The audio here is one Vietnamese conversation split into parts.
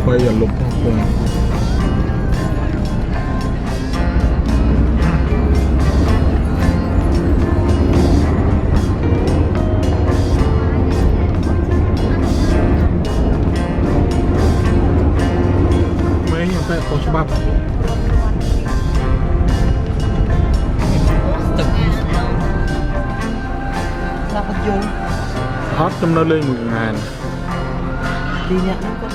ไปอย่าลบพวกไม่ยังแต่ขอฉบับlà vật dụng hot trong nơi lên 1 ngàn đi nhận nó con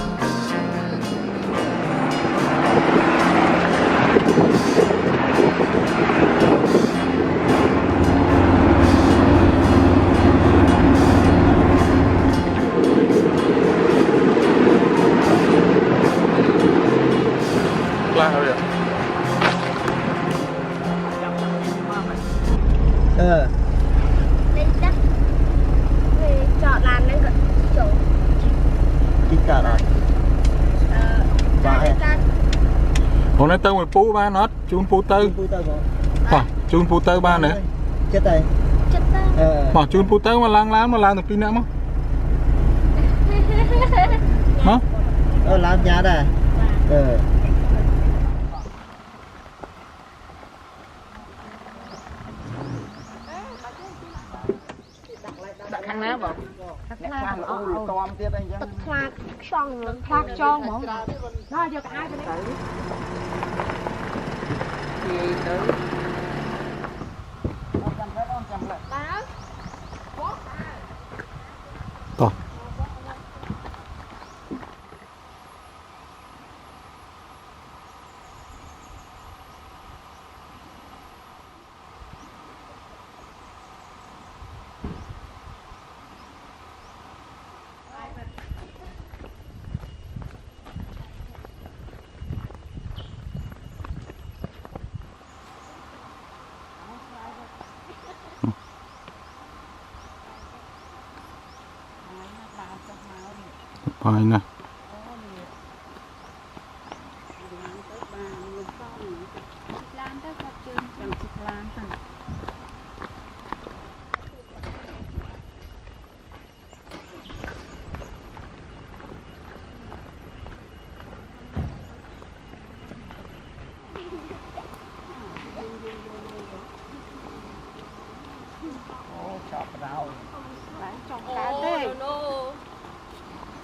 la rồi ạ lên đất chọn làm đang chỗ chích cả rồi hôm nay tao mới pú ba nó chun pú tư chun pú tư ba nữa chết đây bỏ chun pú tư mà lang được pin nữa không hả làm nhà đây thằng nào bảo tóm tiếp anh chứ phạt xong phạt cho mà nó cho cả ai cái đấy thì tới to phải nè chọc rau trồng cá đây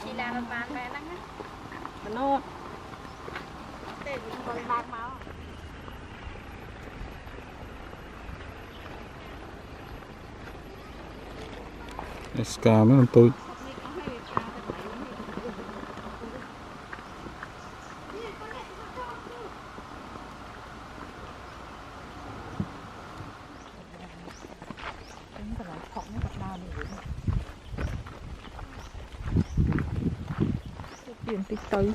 chỉ là bán vé năng á nó để còn bán máu SK mấy con tôi điểm tích tới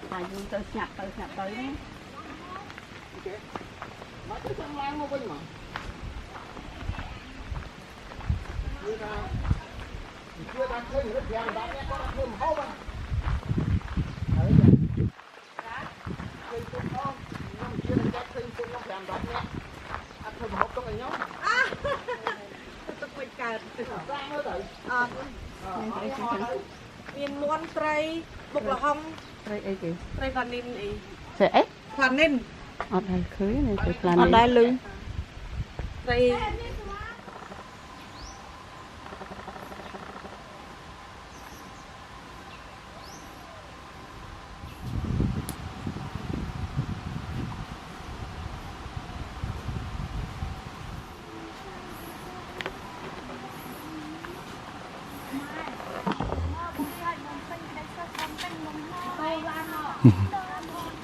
ta dùng tới nhặt tới nhé nó cứ sang lang một bên mà chưa đang thấy rất vàng đó nhé có thêm hố mà thấy chưa cây cũng không nhưng chưa được cây cũng nó vàng đó nhé ăn thêm hộp trong này nhá tôi quên cả ra mới đấy miền muôn tray bục là hông Đây ấy kì. tray và nín ý Sẽ ếch. và nín Ở đây khứ này phải là ở này. đây lư tray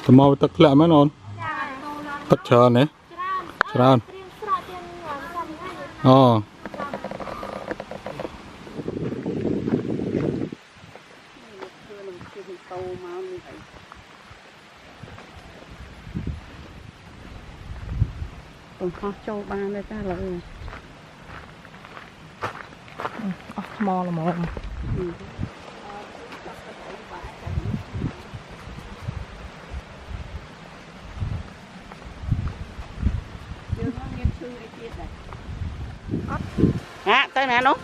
tụi mau tật lẹ mấy non tật chờ nè chờ Còn khó châu ba đây ta là mò là mò à, tới nè nó.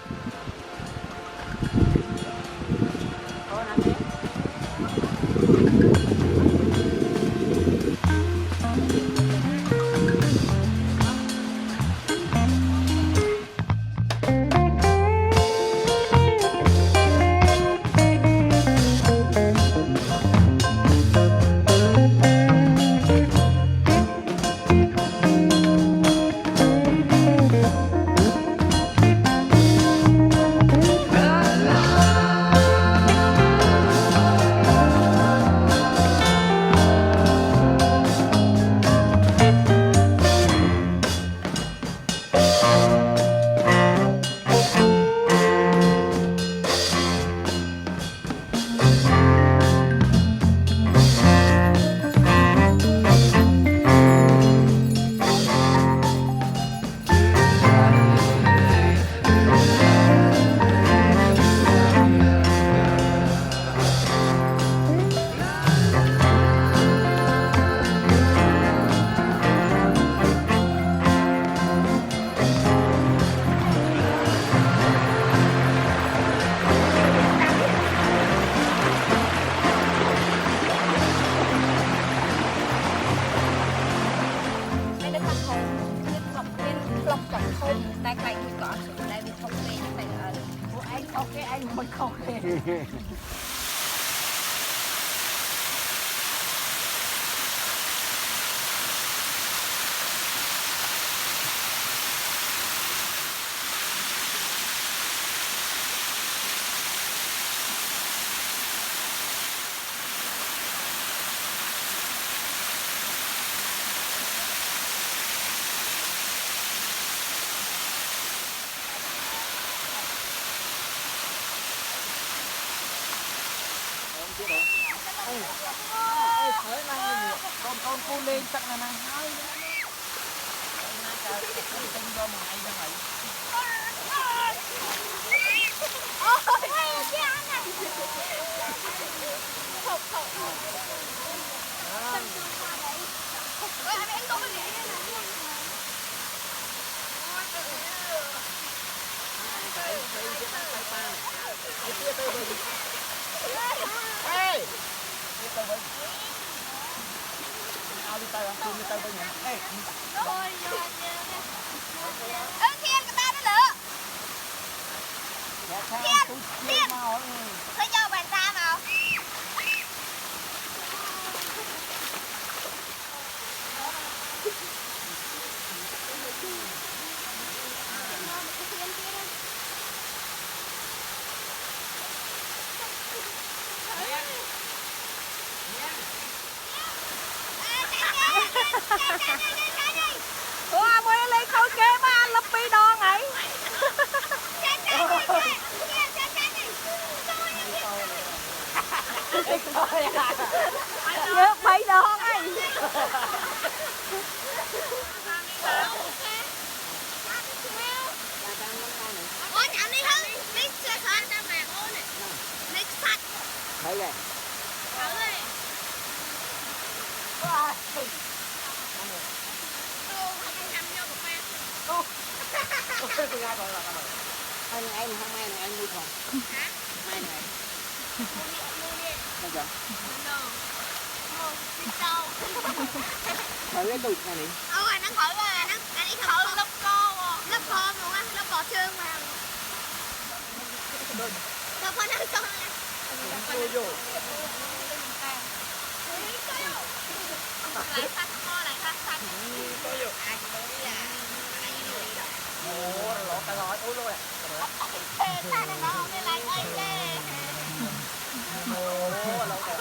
con cu lên tận là nàng hai tinh do một ngày ra ngày đi tay à, đi tay với nhỉ? Ê. Ôi giời ơi. Thiên cái ta nó lựa. Thiên. Thế cho bạn ta vào. Ủa, mới lên khâu kế mà ăn lấp bi đòn ấy. Hai người em không ai này anh mua phòng. Hai này. Bây giờ. Thử cái tụt này đi. Anh thử à, anh đi thử lớp con luôn á, lớp bò trơn mà. Lớp con ăn xong nè. Vô. Lại xanh kho lại xanh. Có vô. Ồ, lọt cả lọt ôi rồi. Ta đang nói không lại ơi chê. Ồ, lọt cả.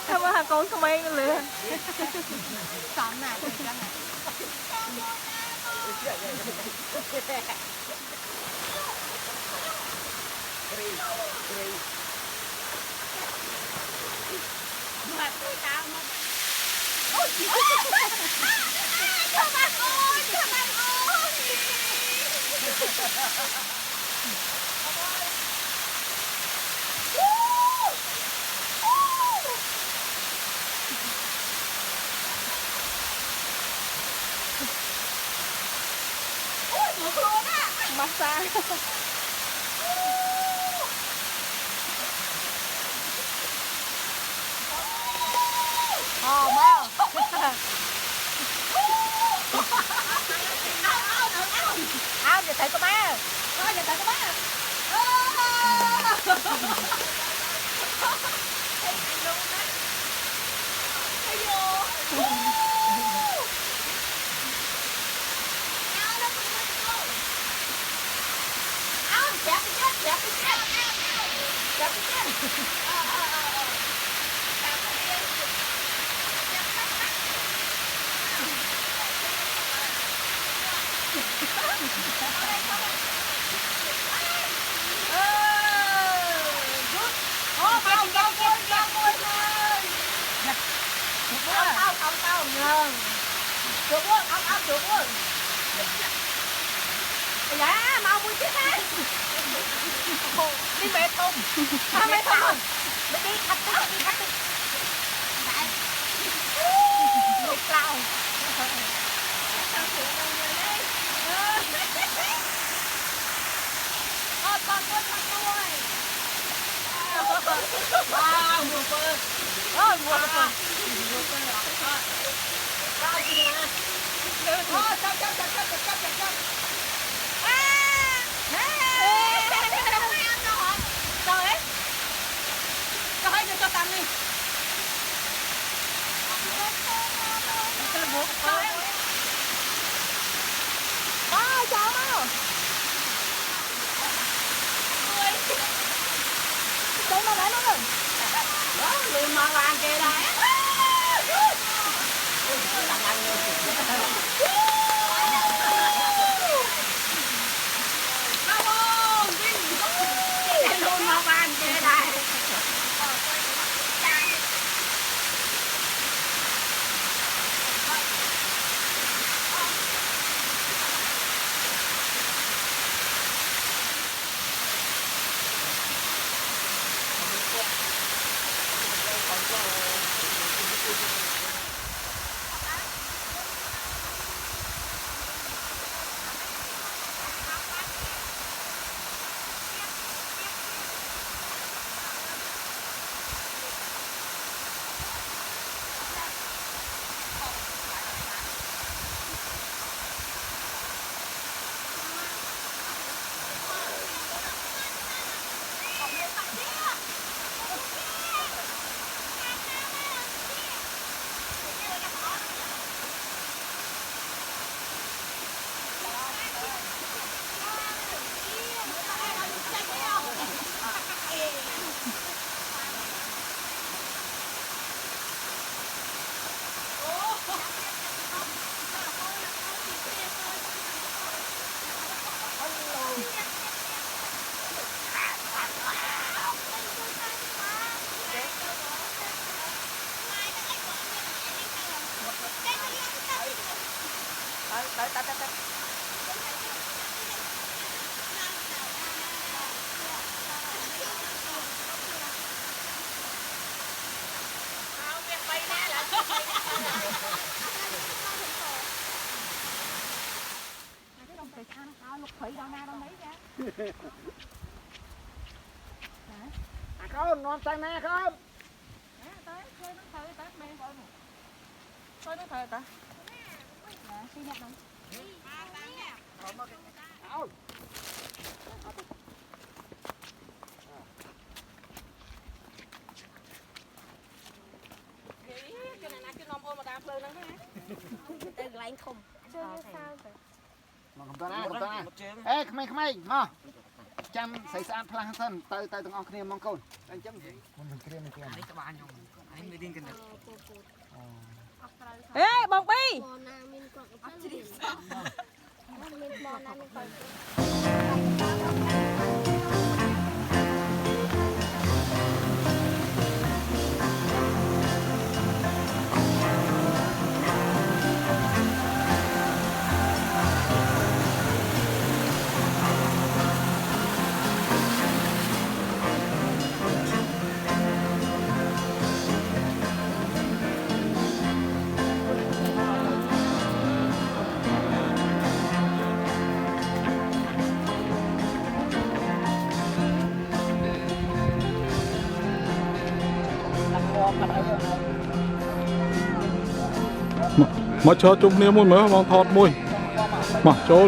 Sao mà con không ăn liền. Còn này thì cho này. Mà tôi tao mà. Ôi chị ơi. Cho bạn ơi, cho bạn ơi. Massage. Mau. Ao giờ thấy có má. Thôi giờ thấy có má. Dạ, mau mua chiếc á. Đi mệt không? Sao mệt không? Đi thắt đi. Đấy. Mệt lao. Con ơi. Wow, mua phơi. Mua phơi. Cao gì nè. Chấp. Rồi. Rồi cho tạm đi. Rồi. Chào đâu. Đây mà lại nó rồi. Đó, liền mà làm kìa đây. Luôn mà làm kìa đây. lục thủy đâu na đâu mấy ra. Không, non sang nè không. Tới chơi nó thử tới men coi nè. Coi nó thử ta. Nè, xin nhập không? Ôi. Cái này nãy cái nôm ôm mà đạp lên nó hả? Từ lại không. Chơi như sao vậy? Mà không ta nè. Ê, không mày, mà. Chăm xây sạn phlang thân, tới từng ông kia mong côn. Anh chấm gì? Mình kia. Đấy các bạn nhung, anh mới điên cần được. Ê, bông bi. Mà chờ chungគ្នាមួយមើលបងថតមួយមកចូល